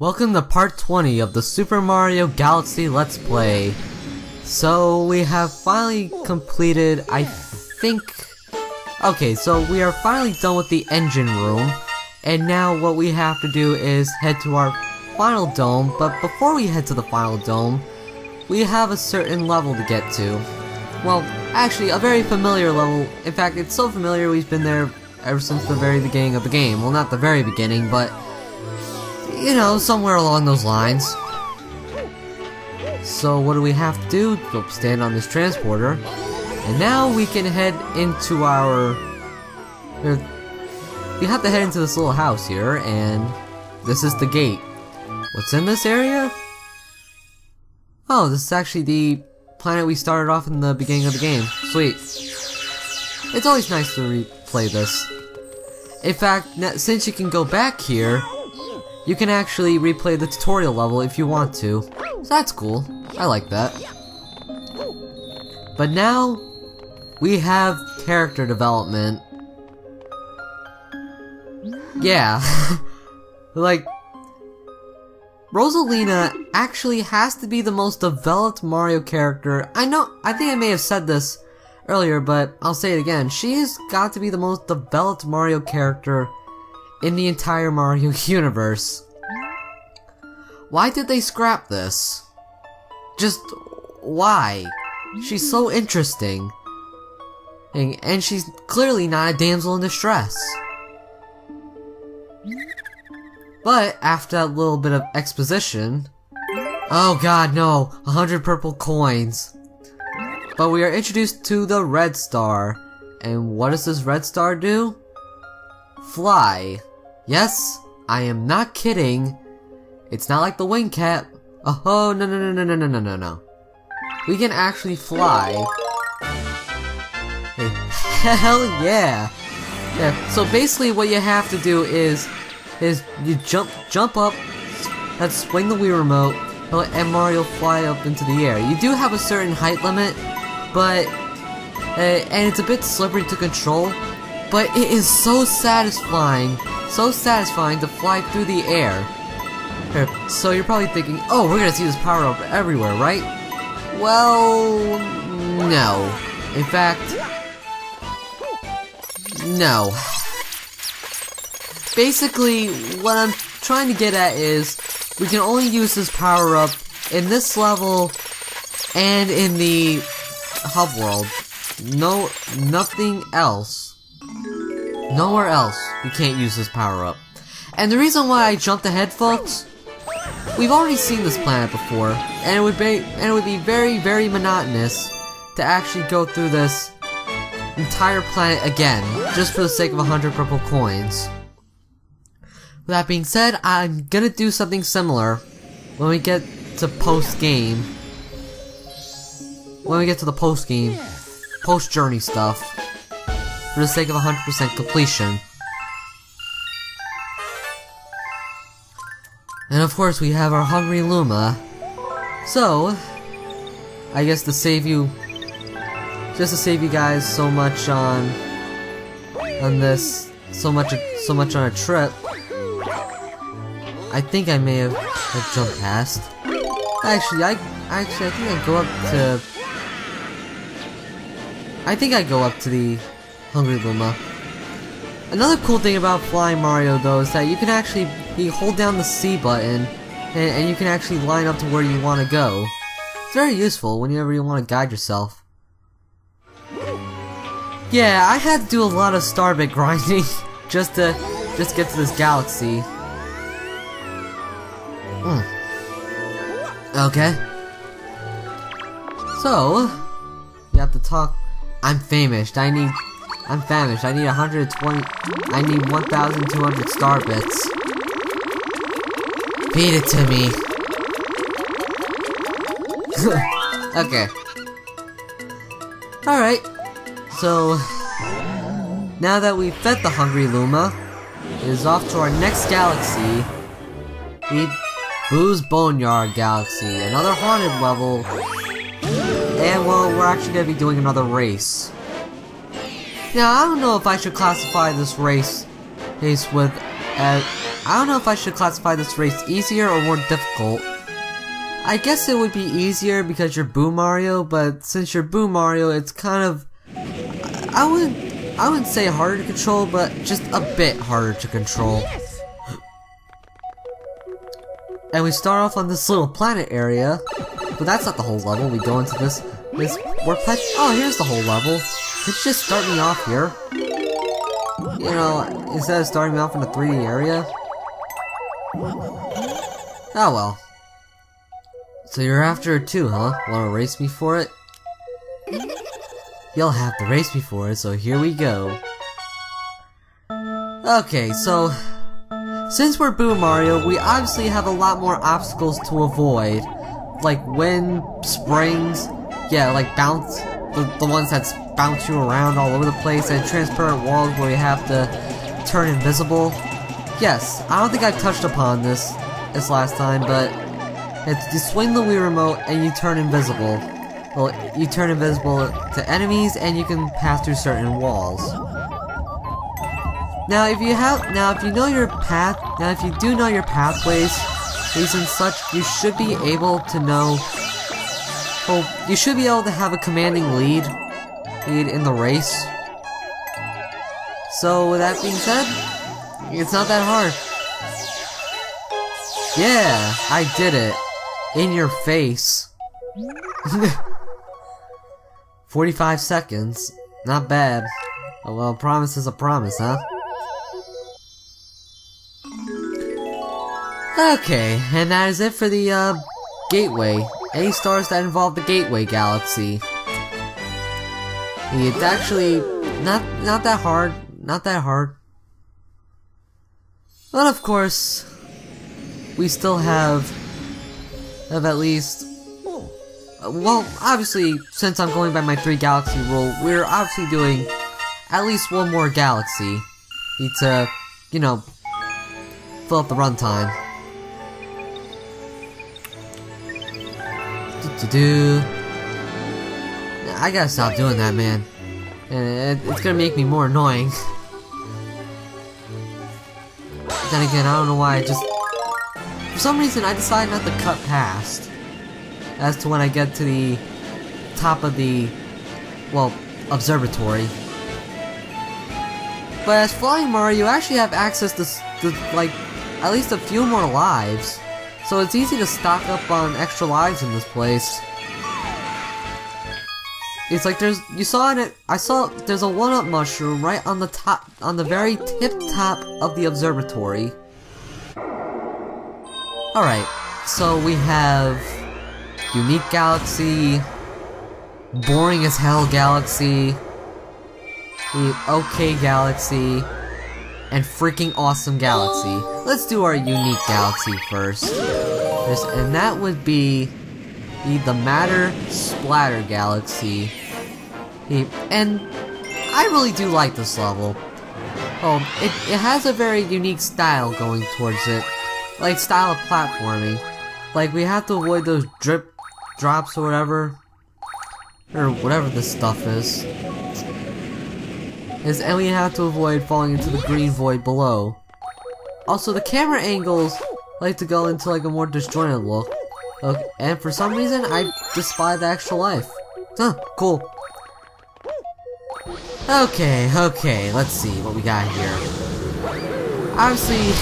Welcome to part 20 of the Super Mario Galaxy Let's Play. So we have finally completed, I think... Okay, so we are finally done with the engine room. And now what we have to do is head to our final dome. But before we head to the final dome, we have a certain level to get to. Well, actually a very familiar level. In fact, it's so familiar we've been there ever since the very beginning of the game. Well, not the very beginning, but... you know, somewhere along those lines. So what do we have to do? Go stand on this transporter. And now we can head into our... we have to head into this little house here, and this is the gate. What's in this area? Oh, this is actually the planet we started off in the beginning of the game. Sweet. It's always nice to replay this. In fact, since you can go back here, you can actually replay the tutorial level if you want to. So that's cool. I like that. But now, we have character development. Yeah. Like, Rosalina actually has to be the most developed Mario character. I think I may have said this earlier, but I'll say it again. She's got to be the most developed Mario character in the entire Mario universe. Why did they scrap this? Just why? She's so interesting. And she's clearly not a damsel in distress. But after that little bit of exposition... oh god, no! 100 purple coins. But we are introduced to the red star. And what does this red star do? Fly. Yes, I am not kidding. It's not like the wing cap. Oh, no. We can actually fly. Hey, hell yeah. Yeah, so basically what you have to do is you jump up, let's swing the Wii remote, and Mario fly up into the air. You do have a certain height limit, but, and it's a bit slippery to control, but it is so satisfying to fly through the air. So you're probably thinking, oh, we're gonna see this power up everywhere, right? Well, no. In fact, no. Basically, what I'm trying to get at is, we can only use this power up in this level and in the hub world. No, nothing else. Nowhere else we can't use this power up. And the reason why I jumped ahead, folks, we've already seen this planet before, and it would be very, very monotonous to actually go through this entire planet again, just for the sake of 100 purple coins. With that being said, I'm gonna do something similar when we get to post-game. When we get to the post-game, post-journey stuff, for the sake of 100% completion. And of course we have our Hungry Luma. So, I guess just to save you guys so much on this, so much on a trip, I think I may have jumped past. Actually, I think I go up to the Hungry Luma. Another cool thing about Flying Mario, though, is that you can actually hold down the C button, and you can actually line up to where you want to go. It's very useful whenever you want to guide yourself. Yeah, I had to do a lot of Starbit grinding just to get to this galaxy. Okay. So, you have to talk. I'm famished. I need 120. I need 1,200 star bits. Feed it to me. Okay. Alright. So, now that we've fed the Hungry Luma, it is off to our next galaxy. The Boo's Boneyard Galaxy. Another haunted level. And, well, we're actually going to be doing another race. Now, I don't know if I should classify this race with I don't know if I should classify this race easier or more difficult. I guess it would be easier because you're Boo Mario, but since you're Boo Mario, it's kind of... I wouldn't say harder to control, but just a bit harder to control. And we start off on this little planet area, but that's not the whole level. We go into this oh, here's the whole level. Could you just start me off here? You know, instead of starting me off in a 3D area? Oh well. So you're after it too, huh? Wanna race me for it? You'll have to race me for it, so here we go. Okay, so... since we're Boo Mario, we obviously have a lot more obstacles to avoid. Like wind, springs, yeah, like bounce, the ones that bounce you around all over the place, and transparent walls where you have to turn invisible. Yes, I don't think I touched upon this last time, but you swing the Wii Remote and you turn invisible. Well, you turn invisible to enemies and you can pass through certain walls. Now, if you know your path, if you do know your pathways, and such, you should be able to know. Well, you should be able to have a commanding lead in the race. So, with that being said, it's not that hard. Yeah, I did it. In your face. 45 seconds. Not bad. Oh, well, a promise is a promise, huh? Okay, and that is it for the, Gateway. Any stars that involve the Gateway Galaxy. It's actually not that hard. Not that hard. But of course, we still have at least... well, obviously, since I'm going by my 3 galaxy rule, we're obviously doing at least one more galaxy. To, you know, fill up the runtime. I gotta stop doing that, man. And it's gonna make me more annoying. Then again, I don't know why, for some reason I decided not to cut past. As to when I get to the top of the, well, observatory. But as Flying Mario, you actually have access to like, at least a few more lives. So it's easy to stock up on extra lives in this place. It's like there's a 1-up mushroom right on the top, on the very tip top of the observatory. Alright, so we have Unique Galaxy, Boring as Hell Galaxy, the OK Galaxy, and Freaking Awesome Galaxy. Let's do our Unique Galaxy first. And that would be the Matter Splatter Galaxy. And I really do like this level. It has a very unique style going towards it. Like, style of platforming. Like, we have to avoid those drops or whatever. Or whatever this stuff is. And we have to avoid falling into the green void below. Also, the camera angles like to go into like a more disjointed look. And for some reason, I despise the extra life. Huh, cool. Okay, let's see what we got here. Obviously,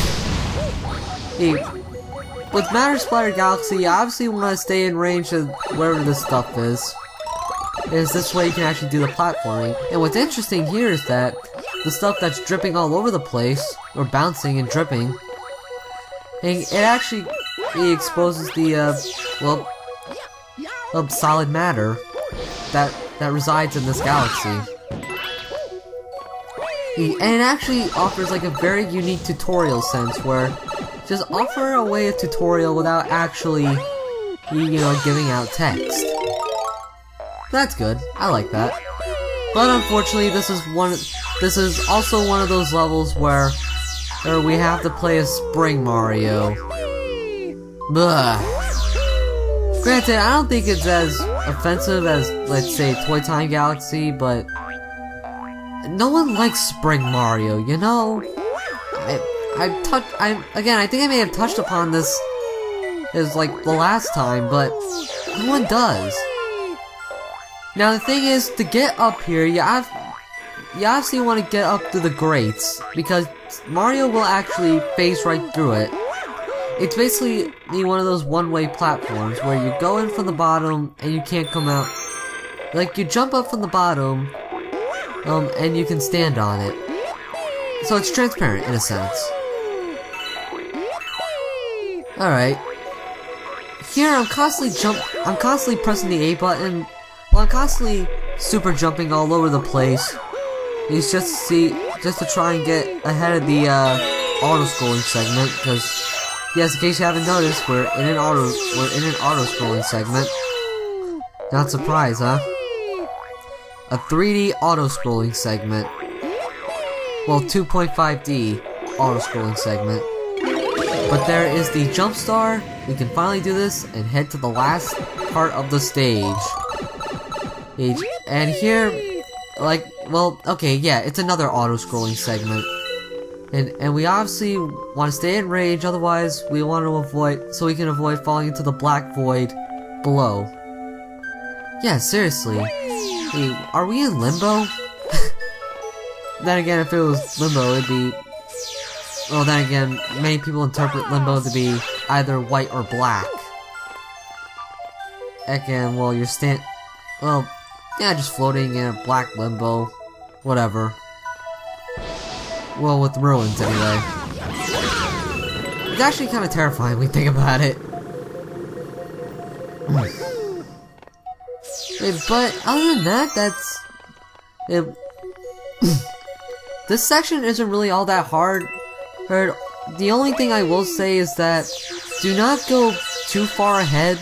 with Matter Splatter Galaxy, I obviously want to stay in range of wherever this stuff is. This way you can actually do the platforming. And what's interesting here is that the stuff that's dripping all over the place, or bouncing and dripping, and it actually exposes the, solid matter that resides in this galaxy. And it actually offers like a very unique tutorial sense where just offer a way of tutorial without actually, you know, giving out text. That's good. I like that. But unfortunately, this is also one of those levels where we have to play as Spring Mario. Ugh. Granted, I don't think it's as offensive as, let's say, Toy Time Galaxy, but no one likes Spring Mario, you know? again, I think I may have touched upon this as like the last time, but no one does. Now the thing is, to get up here, you obviously want to get up to the grates, because Mario will actually phase right through it. It's basically one of those one-way platforms where you go in from the bottom and you can't come out. Like, you jump up from the bottom, and you can stand on it. So it's transparent in a sense. Alright. Here I'm constantly pressing the A button. Well, I'm constantly super jumping all over the place. It's just to try and get ahead of the auto-scrolling segment, because yes, in case you haven't noticed, we're in an auto-scrolling segment. Not surprised, huh? A 3D auto-scrolling segment. Well, 2.5D auto-scrolling segment. But there is the jump star. We can finally do this and head to the last part of the stage. And here, like, well, okay, yeah, it's another auto-scrolling segment. And we obviously want to stay in range, otherwise we want to avoid, so we can avoid falling into the black void below. Yeah, seriously. Hey, are we in limbo? Then again, if it was limbo, it'd be... Well, then again, many people interpret limbo to be either white or black. Again, well, well, yeah, just floating in a black limbo. Whatever. Well, with ruins, anyway. It's actually kind of terrifying when you think about it. But other than that, that's... This section isn't really all that hard. The only thing I will say is that do not go too far ahead,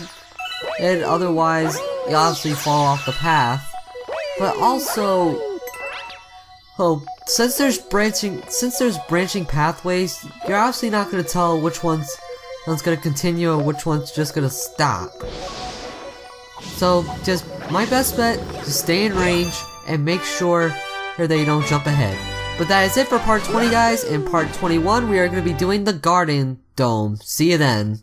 and otherwise you obviously fall off the path. But also, since there's branching pathways, you're obviously not gonna tell which one's gonna continue or which one's just gonna stop. So just my best bet, just stay in range and make sure that you don't jump ahead. But that is it for part 20, guys. In part 21, we are going to be doing the Garden Dome. See you then.